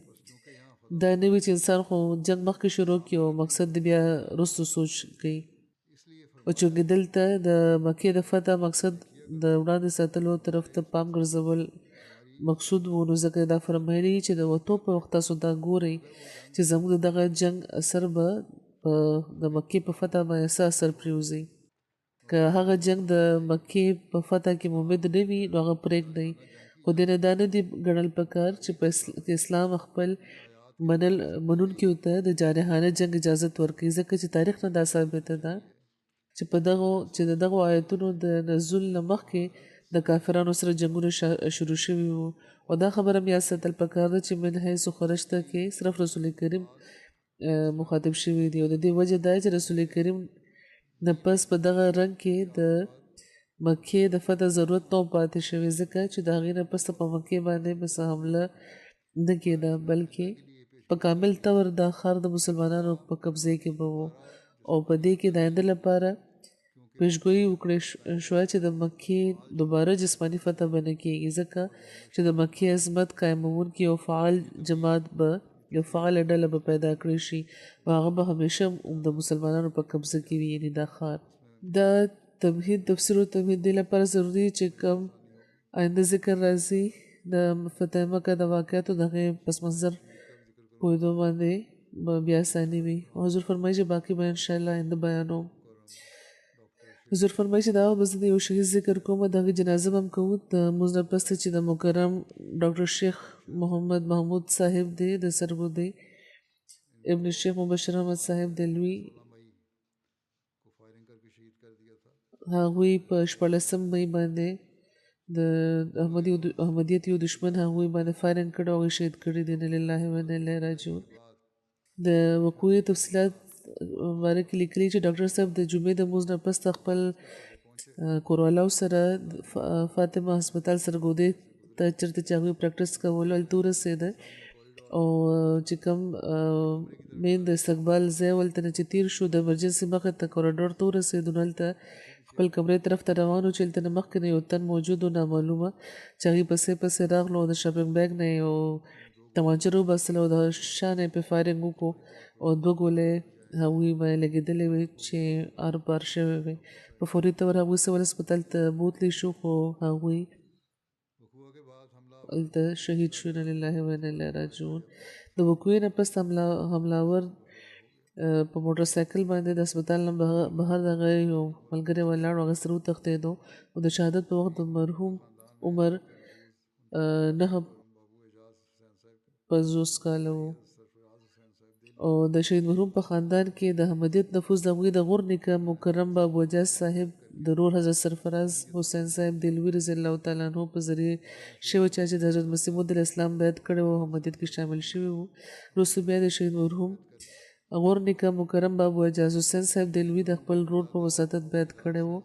دا نه وي چې انسان خو جنگ مخکې شروع کړي او مقصد د بیا وروسته سوچ کوي او چونکې دلته د مکې د فتح مقصد د وړاندې ساتلو طرف ته پام ګرځول مقصود و نو ځکه دا فرمایلي چې د وتو په وخت تاسو دا ګورئ چې زموږ دغه جنگ اثر به د مکې په فتح باندې څه اثر پرېوځي که هغه جنگ د مکې په فتح کې ممد نه وي نو هغه پرېږدئ خو دې نه دا نه دي ګڼل پکار چې په اسلام خپل منونکي ته د جارحانه جنگ اجازت ورکړي ځکه چې تاریخ نه دا ثابته ده چې د دغو آیتونو د نزول نه مخکې د کافرانو سره جنګونه شروع شوي وو او دا خبره بیا ساتل پکار ده چې من حیث خرجته کې صرف رسول کریم مخاطب شوي دي او د دې وجه دا چې رسول کریم نه پس په دغه رنګ کې د مکې د فتح ضرورت نه پاتې شوی ځکه چې د هغې نه پس په مکې باندې بس حمله نه کېده بلکې په کامل طور دا ښار د مسلمانانو په قبضه کې به و او په دې کې د آینده لپاره پیشګویي وکړې شوه چې د مکې دوباره جسماني فتح به نه کېږي ځکه چې د مکې عظمت قایموونکي یو فعال جماعت به یو فعاله ډله به پیدا کړی شي او هغه به همیشه د مسلمانانو په قبضه کې وي یعنې دا ښار دا تمهید تفسیر او تمهید دې لپاره ضروري چې کم آینده ذکر راځي د فتح مکه د واقعاتو د هغې پس منظر پوهېدو باندې بیا اساني وي او حضور فرمایي چې باقي به انشاءالله آینده بیانوم حضور فرمایي چې دا به زه د یو شهید ذکر کوم د هغې جنازه به هم کوو د لمونځ نه پس چې د مکرم ډاکټر شیخ محمد محمود صاحب دی د سربودی ابن شیخ مبشر احمد صاحب د لوی هغوی په 14 مئی باندې د احمدیت یو دشمن هغوی باندې فایرنګ کړی او هغوی شهید کړي دي. انا لله و انا الیه راجعون. د وقوعې تفصیلات باره کې لیکلي چې ډاکټر صاحب د جمعې د لمونځ نه پس خپل کوروالاو سره فاطمه هسپتال سرګودې ته چېرته چې هغوی پریکټس کولو هلته ورسېده او چې کوم مین د استقبال ځای ولته نه چې تیر شو د ایمرجنسي مخې ته کوریډور ته ورسېدو نو هلته خپل کمرې طرف ته روان و چې هلته نه مخکې نه یو تن موجود و نامعلومه چې هغوی پسې راغلو او د شاپینګ بیګ نه یې یو تمانچه راوباسله او د شا نه یې پرې فایرنګ وکړو او 2 ګولۍ هغوی باندې لګېدلې وې چې ار بار شوې وې. په فوري طور هغوی سول هسپتال ته بوتلی شو خو هغوی هلته شهید شو. انا لله و انا الیه راجعون. د وقوعې نه پس حملاور په موټر سایکل باندې د هسپتال نه بهر د هغه یو ملګری ولاړ و هغه سره وتښتېدو او د شهادت په وخت د مرحوم عمر 9 50 کاله و او د شهید مرحوم په خاندان کې د احمدیت نفوذ د هغوی د غور نیکه مکرم بابو اجاز صاحب د رور حضرت سرفراز حسین صاحب دلوي رضی الله تعالی عنہ په ذریعه شوی چا چې د حضرت مسیح موعود اسلام بیعت کړی و احمدیت کې شامل شوی وو وروسته بیا د شهید مرحوم غور نیکه مکرم بابو اجاز حسین صاحب دلوي د خپل رور په وساطت بیعت کړی و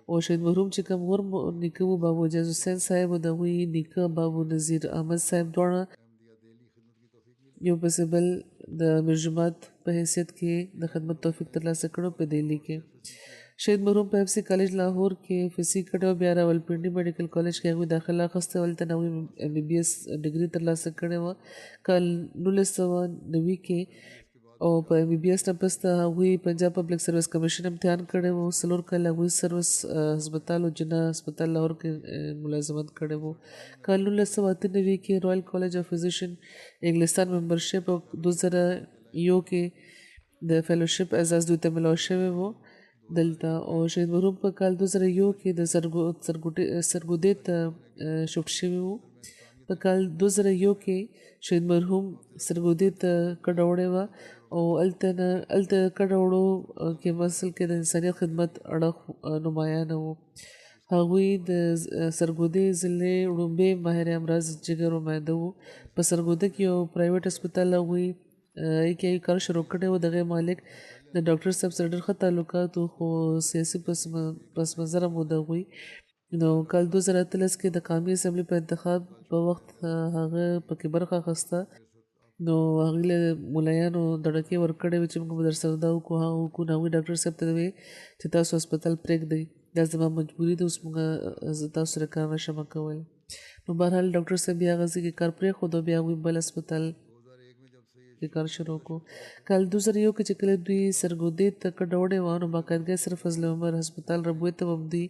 او شهید مرحوم چې کوم غور نیکه و بابو اجاز حسین صاحب او د هغوی نیکه بابو نذیر احمد صاحب دواړه یو پسې بل د امیر جماعت په حیثیت کې د خدمت توفیق ترلاسه کړو په دهلی کې شهید مرحوم په اف سی کالج لاهور کې فزیک کړو بیا راولپنډي میډیکل کالج کې هغوی داخله اخیسته ولته هغوی ایم بی بي ایس ډګري ترلاسه کړې وه کال 1990 کې او په ایم بی بي ایس نه پس ته هغوی پنجاب پبلک سروس کمیشن امتحان کړی و 4 کاله هغوی سروس هسپتال او جناح هسپتال لاهور کې ملازمت کړی و کال 1998 کې رایل کالج اف فزیشن انګلستان ممبرشپ او 2001 کې د فیلوشپ اعزاز دوی ته ملاو شوی و دلته او شهید مرحوم په کال 2001 کې د سرګودې ته شفت شوی و په کال 2001 کې شهید مرحوم سرګودې ته کډه وړې وه او هلته کډه وړو کې مسل کې د انسانیت خدمت اړخ نمایانه و هغوی د سرګودې ضلعې وړومبی ماهر امراض جګر او معده و په سرګوده کې یو پرایویټ هسپتال هغوی کې کار شروع کړی و دغه مالک د ډاکټر صاحب سره ډېر ښه تعلقات و خو سیاسي پس منظره مو د هغوی نو کال 2013 کې د قومي اسمبلی په انتخاب په وخت هغه پکې برخه اخیسته نو هغوی له ملایانو دړکې ورکړې وې چې موږ به درسره دا وکړو هغه وکړو نو هغوی ډاکټر صاحب ته ویې چې تاسو هسپتال پرېږدئ دا زما مجبوري ده اوس موږ زه تاسو سره کار نشم کولی نو بهرحال ډاکټر صاحب بیا هغه ځای کې کار پرېښود او بیا هغوی بل هسپتال کې کار شروع کړو کال 2001 کې چې کله دوی سرګودې ته کډه وړې وه نو باقاعدګۍ سره فضل عمر هسپتال ربوی ته هم دوی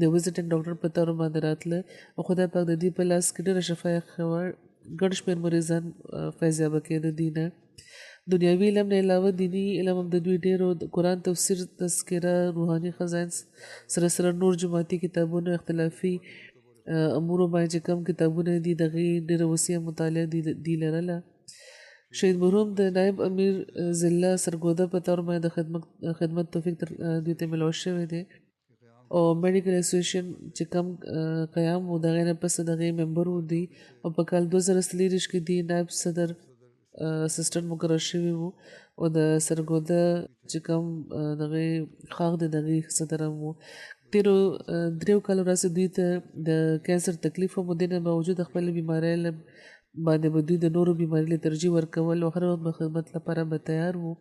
د وزټنګ ډاکټر په طور باندې راتله او خدای پاک د دې په لاس کې ډېره شفا یې ښه ګڼ شمېر مریضان فیضیابه کېده دي نه دنیاوي علم نه علاوه دینی علم هم د دوی ډېرو د قرآن تفسیر تذکره روحاني خزاین سره سره نور جماعتي کتابونه اختلافي امورو باندې چې کوم کتابونه دي دغې ډېره وسیع مطالعه دي لرله شهید مرحوم د نایب امیر ضلع سرګوده په طور باندې د خدمت توفیق دوی ته ملاو شوی دی او میډیکل اسوسییشن چې کوم قیام و د هغې نه پس د هغې ممبر و دی او په کال 2023 کې دی نایب صدر اسسټنټ مقرر شوی و او د سرګوده چې کوم دغې ښاغ دی د هغې صدر هم و تیرو دریو کالو راځي دوی ته د کینسر تکلیف هم د نه باوجود خپل بیماری باندې به دوی د نورو بیماري له ترجیح ورکول او هر وخت به خدمت لپاره به تیار وو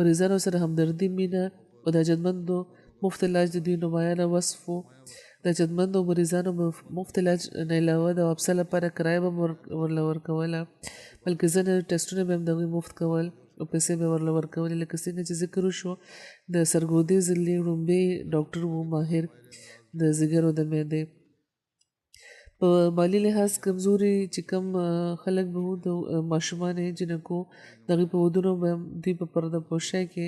مریضانو سره همدردي مینه او د حاجتمندو مفت علاج د دوی نمایانه وصف و د حاجتمندو مریضانو مفت علاج نه علاوه د واپسه لپاره کرایه به ورله ورکوله بلکې ځینې ټسټونه به هم د هغوی مفت کول او پیسې به ورله ورکولې لکه څنګه چې ذکر وشو د سرګودې ضلعې وړومبی ډاکټر و ماهر د ځیګر او د معدې په مالی لحاظ کمزوري چې کم خلک به وو د ماشومانې جنکو د هغوی په ودونو به دوی په پرده پوشۍ کې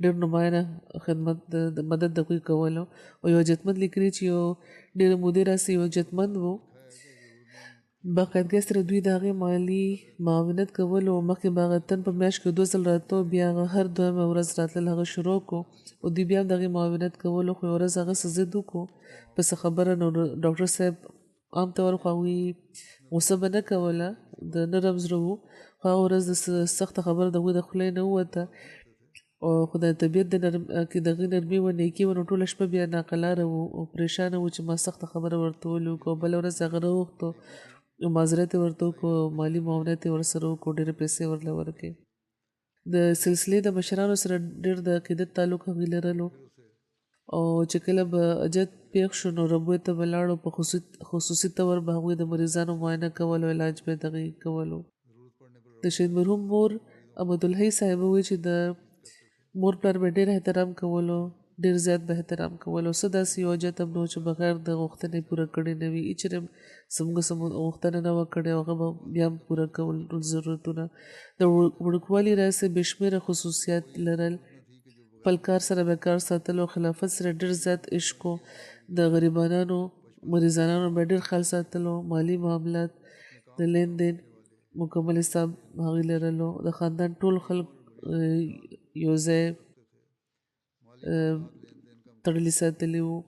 ډېر نمایانه خدمت د مدد د هغوی کولو او یو حاجتمند لیکلي چې یو ډېره مودې راسې یو حاجتمند و باقاعدګۍ سره دوی د هغې مالي معاونت کولو او مخکې به هغه تن په میاشت کې 2 ځل راته بیا هغه هر دویمه ورځ راتلل هغه شروع کړو او دوی بیا هم د هغې معاونت کولو خو یوه ورځ هغه څه ضد وکړو په څه خبره نو ډاکټر صاحب عام طور خو هغوی غوسه به نه کوله د نرم زړه وو خو هغه ورځ د سخته خبره د هغوی د خولې نه ووته او خو د طبیعت د کې د هغې نرمي و نیکي و نو ټوله شپه بیا ناقلاره وو او پریشانه وو چې ما سخته خبره ورته ولیکو او بله ورځ هغه راوغوښتو نو معذرت یې ورته وکړو مالي معاونت یې ورسره وکړو ډېرې پیسې ورله ورکړې د سلسلې د مشرانو سره ډېر د عقیدت تعلق هغوی لرلو او چې کله به اجت پیښ شو نو ربوی ته به لاړو په خصوصي طور به هغوی د مریضانو معاینه کول او علاج به د هغې کولو د شهید مرحوم مور احمدالحی صاحب وویل چې د مور پلار به ډېر احترام کولو ډېر زیات به احترام کولو څه داسې یو حاجت هم نه و چې بغیر د غوښتنې پوره کړې نه وي هېچېرې هم زموږ غوښتنه نه وه کړې او هغه به بیا هم پوره کول ټول ضرورتونه د وړوکوالي راځې بې شمېره خصوصیات لرل خپل کار سره به کار ساتلو او خلافت سره ډېر زیات عشق و د غریبانانو مریضانانو به ډېر خیال ساتلو مالی معاملات د لین دین مکمل حساب هغوی لرلو د خاندان ټول خلک یو ځای تړلي ساتلی وو،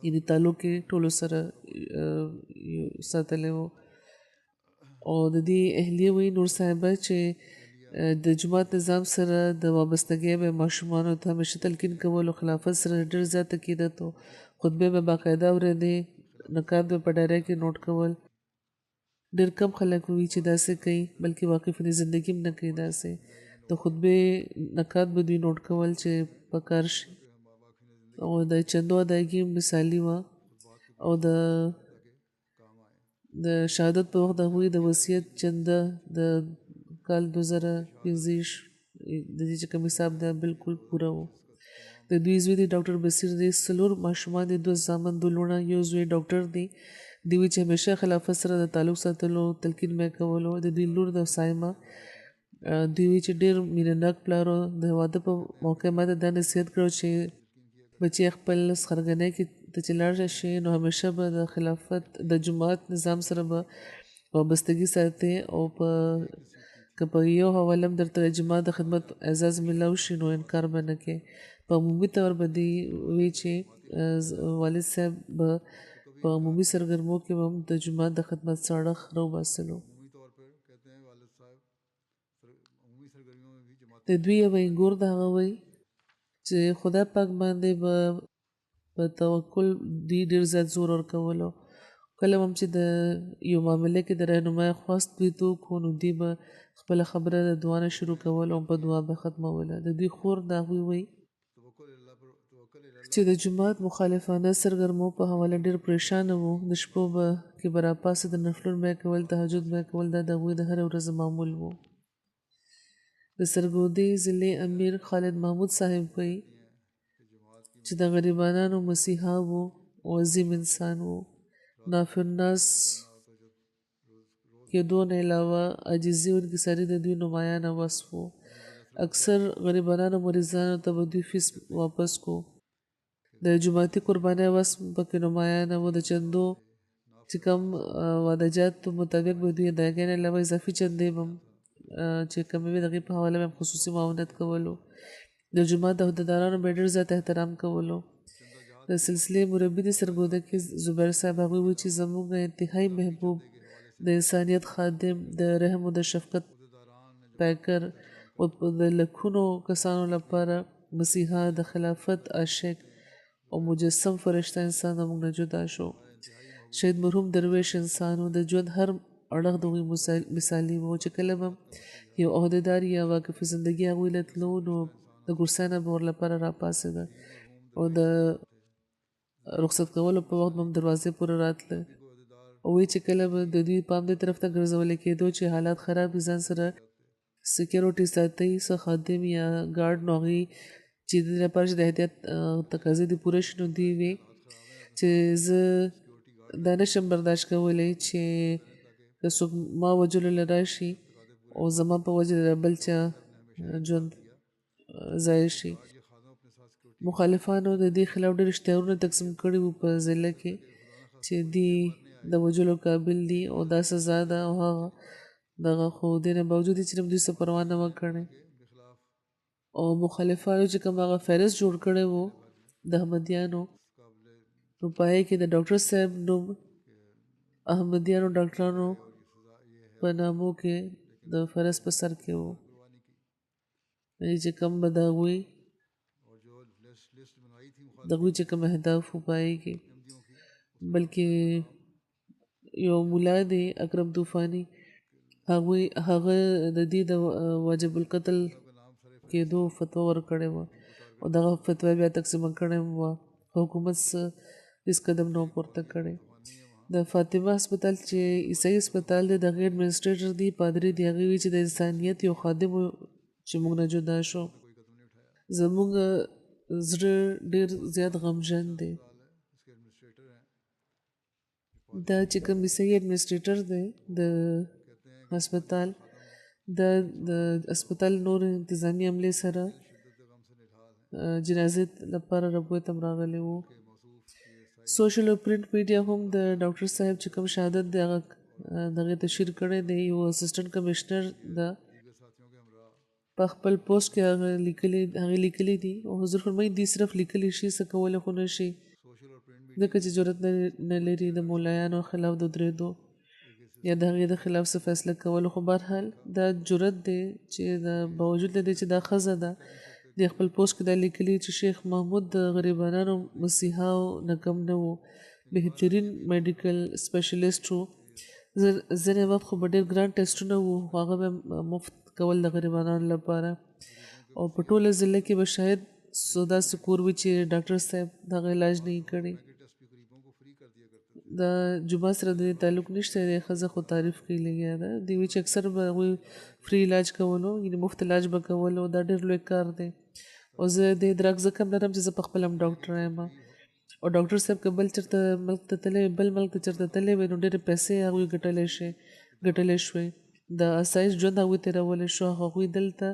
یعنې تعلق یې ټولو سره ساتلی وو. او د دې اهلیه وی نور صاحبه چې د جماعت نظام سره د وابستګۍ به ماشومانو ته همیشه تلقین کول او خلافت سره ډېر زیاته کېده. تو خطبې به باقاعده اورېدې، نکات به په ډایري کې نوٹ کول. ډېر کم خلک وي چې داسې کوي، بلکې واقفین زندگی هم نه کوي داسې. د خطبې نکات به دوی نوٹ کول چې په کار شي. او د چندو ادایګي مثالي وه. او د شهادت په وخت د هغوی د وصیت چنده د کال 2025 د دې چې کوم حساب ده بالکل پوره و. د دوی زوی دی ډاکټر بصیر دی، 4 ماشومان دي، 2 زامن، 2 لوڼه، یو زوی ډاکټر دی. دوی چې همیشه خلافت سره د تعلق ساتلو تلقین مې کولو. د دوی لور د سایمه دوی چې ډېر مینه‌ناک پلار و. د واده په موقع ما ته دا نصیحت کړو چې بچی خپل سخرګنۍ کې ته چې لاړ شي نو همیشه به د خلافت د جماعت نظام سره به وابستګي ساتي. او که په یو حواله هم درته د جماعت د خدمت اعزاز ملاو شي نو انکار به نه کوي. په عمومي طور به دې وی چې والد صاحب به په عمومي سرګرمو کې هم د جماعت د خدمت څاړه راوباسلو. د دوی یو انګور د هغه وی چې خدای پاک باندې به په توکل دوی ډېر زیات زور ورکولو. کله هم چې د یو معاملې کې د رهنمای خواست دوی ته وکړو نو دوی به خپله خبره د دعا نه شروع کول او په دعا به ختموله. د دوی خور د هغوی وی چې د جماعت مخالفانه سرګرمو په حواله ډېر پریشانه وو. د شپو به کې به راپاسه د نفلونو به کول، تهجد به کول، دا د هغوی د هرې ورځې معمول وو. د سرګودي ضلع امیر خالد محمود صاحب وی چې د غریبانو مسیحا وو او عظیم انسان وو. نافع الناس کېدو نه علاوه عاجزي او انکساري د دوی نمایانه وصف وو. اکثر غریبانو مریضانو ته به دوی فیس واپس کو. د جماعتي قربانۍ وصف پکې نمایانه وو. د چندو چې کوم وعدهجاتو مطابق به دوی اداګۍ نه علاوه اضافي چندې به چې کومې وي د هغې په حواله به خصوصي معاونت کولو. د جماعت د عهدهدارانو به ډېر زیات احترام کولو. د سلسلې مربي د سرګوده کې زبیر صاحب هغوی وایي چې زموږ انتهایی محبوب، د انسانیت خادم، د رحم او د شفقت پیکر او د لکونو کسانو لپاره مسیحا، د خلافت عاشق او مجسم فرشته انسان زموږ نه جدا شو. شهید مرحوم درویش انسانو د ژوند هر اړخ د هغوی مثالي وو. چې کله به یو عهدهدار یا واقفي زندګي هغوی له تلو نو د کورسۍ نه به ور لپاره راپاڅېده او د رخصت کولو په وخت به هم دروازې پورې راتله. او وی چې کله به د دوی پام دې طرف ته ګرځولی کېدو چې حالات خراب وي ځان سره سکیورټي ساتي څه خادم یا ګارډ نو هغوی چې د دې لپاره چې د احتیاط تقاضې دې پوره شي نو دوی وی چې زه دا نشم برداشت کولی چې که څوک ما وجلو له راشي او زما په وجه د بل چا ژوند ضایع شي. مخالفانو د دې خلاف ډېر اشتهارونه تقسیم کړي وو په ضلع کې چې دی د وجلو قابل دي او دا سزا ده او هغه دغه خو دې نه باوجود چې دوی څه پروا نه وه کړې. او مخالفانو چې کوم هغه فهرست جوړ کړی وو د احمدیانو نو په هغې کې د ډاکټر صاحب نوم احمدیانو ډاکټرانو په نامو کې د فهرست په سر کې وو. چې کوم به د هغوی چې کوم اهداف وو په هغې کې، بلکې یو مولا دی اکرم طوفاني هغه د دې د واجب القتل کېدو فتوا ورکړې وه او دغه فتوا بیا تقسیمه کړې وه. حکومت هېڅ قدم نه و پورته کړی. د فاطمه هسپتال چې عیسائی هسپتال دی د هغې اډمنسټریټر دی پادري دی هغې وایي چې د انسانیت یو خادم و چې موږ نه جدا شو. زموږ زړه ډېر زیات غمژن دی. دا چې کوم عیسائی اډمنسټریټر دی د هسپتال د هسپتال نور انتظامی عملې سره جنازې لپاره ربوت هم راغلی وو. سوشل او پرنټ میډیا هم د ډاکټر صاحب چې کوم شهادت دی هغه دغې تشهیر کړی دی. یو اسسټنټ کمشنر ده په خپل پوسټ کې هغه لیکلي دي او حضور فرمایي دي صرف لیکلي شي څه کول خو نه شي ځکه چې ضرورت نه لري د مولایانو خلاف د درېدو یا د هغې د خلاف څه فیصله کولو خو بهرحال دا جرأت دی چې د باوجود له دې چې دا ښځه ده د خپل پوسټ کې دا لیکلي چې شیخ محمود د غریبانو مسیحاو نه کم نه و بهترین میډیکل سپیشلیسټ و ځینې وخت خو به ډېر ګران ټیسټونه وو هغه به مفت کول د غریبانو لپاره او په ټوله ضلع کې به شاید داسې کور وي چې ډاکټر صاحب دغه علاج نه یې کړی د جوما سره د تعلق نشته دی ښځه خو تعریف کوي لګیا ده دوی وایي چې اکثر به هغوی فری علاج کولو یعنې مفت علاج به کولو دا ډېر لوی کار دی او زه د ادراک ځکه هم لرم چې زه په خپله هم ډاکټر یم او ډاکټر صاحب که بل چېرته ملک ته تللی بل ملک ته چېرته تللی وی نو ډېرې پیسې هغوی ګټلی شوی د اسایش ژوند هغوی تېرولی شو هغوی دلته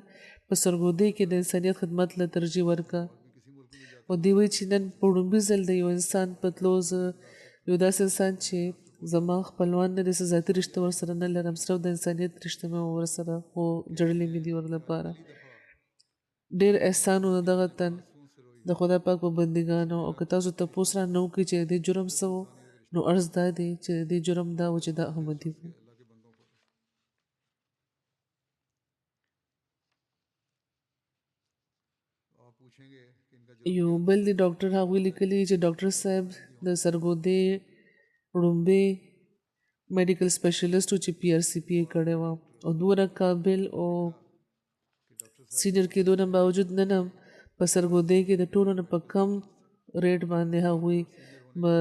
په سرګودۍ کې د انسانیت خدمت له ترجیح ورکړه او دوی وایي چې نن په وړومبي ځل د یو انسان په تلو زه یو داسې انسان چې زما خپلوان نه دي څه ذاتي رشته ورسره نه لرم صرف د انسانیت رشته مې ورسره خو جړلې مې دي ور لپاره ډېر احسان و دغه تن د خدای پاک په بندګانو او که تاسو تپوس را نه وکړي چې د دې جرم څه و نو عرض دا دی چې د دې جرم دا و چې دا احمدي و یو بل دی ډاکټر هغوی لیکلي چې ډاکټر صاحب د سرګودې وړومبی میډیکل سپیشلیسټ و چې پی آر سی پی یې کړی وه او دومره قابل او سینیر کېدو نه باوجود نن هم په سرګودۍ کې د ټولو نه په کم ریټ باندې هغوی به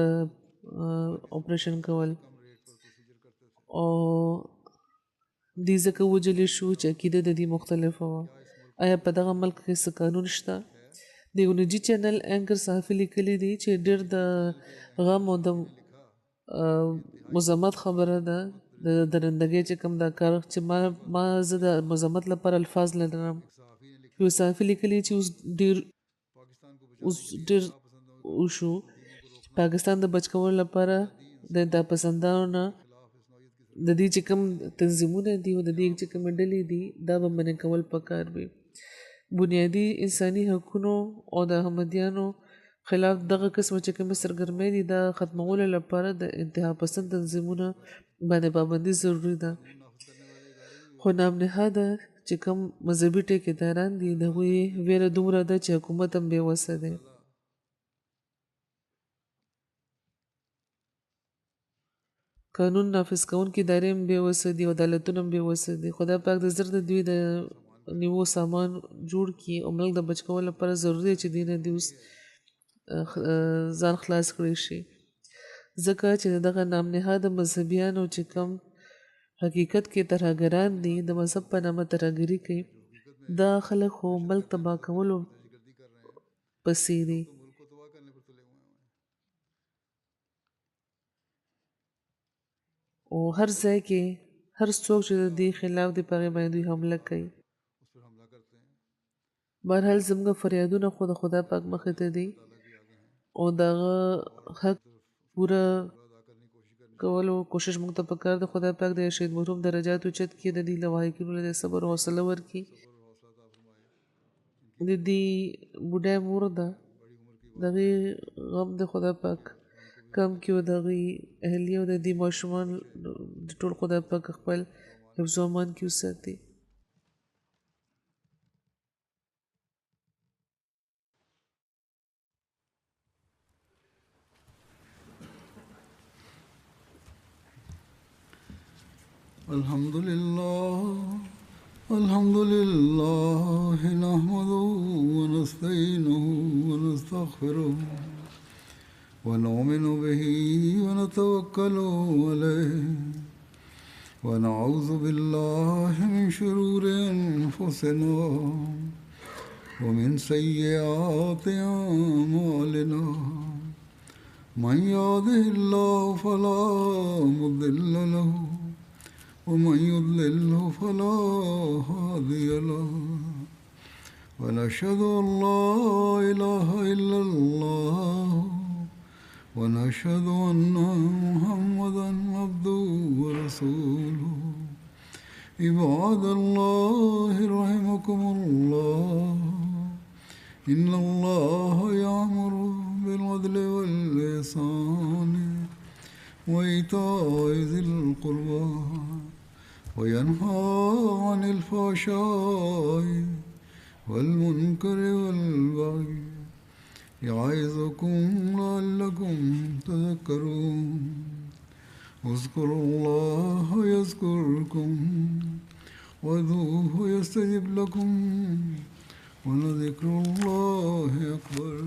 اپریشن کول او دې ځکه وجلی شو چې عقیده د دې مختلفه وه آیا په دغه ملک کې څه قانون شته د یو نجي چینل اینکر صحافي لیکلی دی چې ډېر د غم او د مزاحمت خبره ده د درندګۍ چې کوم دا کار چې ما زه د مزاحمت لپاره الفاظ نه لرم یو صحافي لیکلی چې اوس ډېر وشو پاکستان د بچ کولو لپاره د انتها پسندانو نه د دې چې کوم تنظیمونه دي او د دې چې کومې ډلې دي دا به منع کول پکار وي بنیادي انساني حقونو او د احمدیانو خلاف دغه قسمه چې کومې سرګرمۍ دي دا ختمولو لپاره د انتها پسند تنظیمونه باندې پابندي ضروري ده خو نامنهاده چې کوم مذهبي ټیکېداران دي د هغوی ویره دومره ده چې حکومت هم بېوسه دی قانون نافذ کوونکي ادارې هم بېوسه دي او عدالتونه هم بېوسه دي خدای پاک د زر د دوی د نیو سامان جوړ کړي او ملک د بچ کولو لپاره ضروري دی چې دوی نه اوس ځان خلاص کړی شي ځکه چې دغه نامنهاده مذهبیانو چې کوم حقیقت کې ترهګران دي د مذهب په نامه ترهګري کوي دا خلک خو ملک تباه کولو پسې دي او هر ځای کې هر څوک چې د دې خلاف دی په هغې باندې دوی حمله کوي بهرحال زموږ فریادونه خو د خدای پاک مخې ته دي او دغه حق پوره کولو کوشش موږ ته پکار د خدای پاک د شهید مرحوم درجات اوچت کړي د دې لواحقینو له صبر او حوصله ورکړي د دې بوډۍ مور ده د هغې غم د خدای پاک کم کړي او د هغې اهلیه او د دې ماشومان د ټول خدای پاک خپل حفظ و امان کې وساتي الحمد لله نحمده ونستعينه ونستغفره ونؤمن به ونتوكل عليه ونعوذ بالله من شرور أنفسنا ومن سيئات أعمالنا من يهده الله فلا مضل له ومن يضلله فلا هادي له ونشهد أن لا إله إلا الله ونشهد أن محمدا عبده ورسوله عباد الله رحمكم الله إن الله يأمر بالعدل والإحسان وإيتاء ذي القربى وينهى عن الفحشاء والمنكر والبغي يعظكم لعلكم تذكرون اذكروا الله يذكركم وادعوه يستجب لكم ولذكر الله أكبر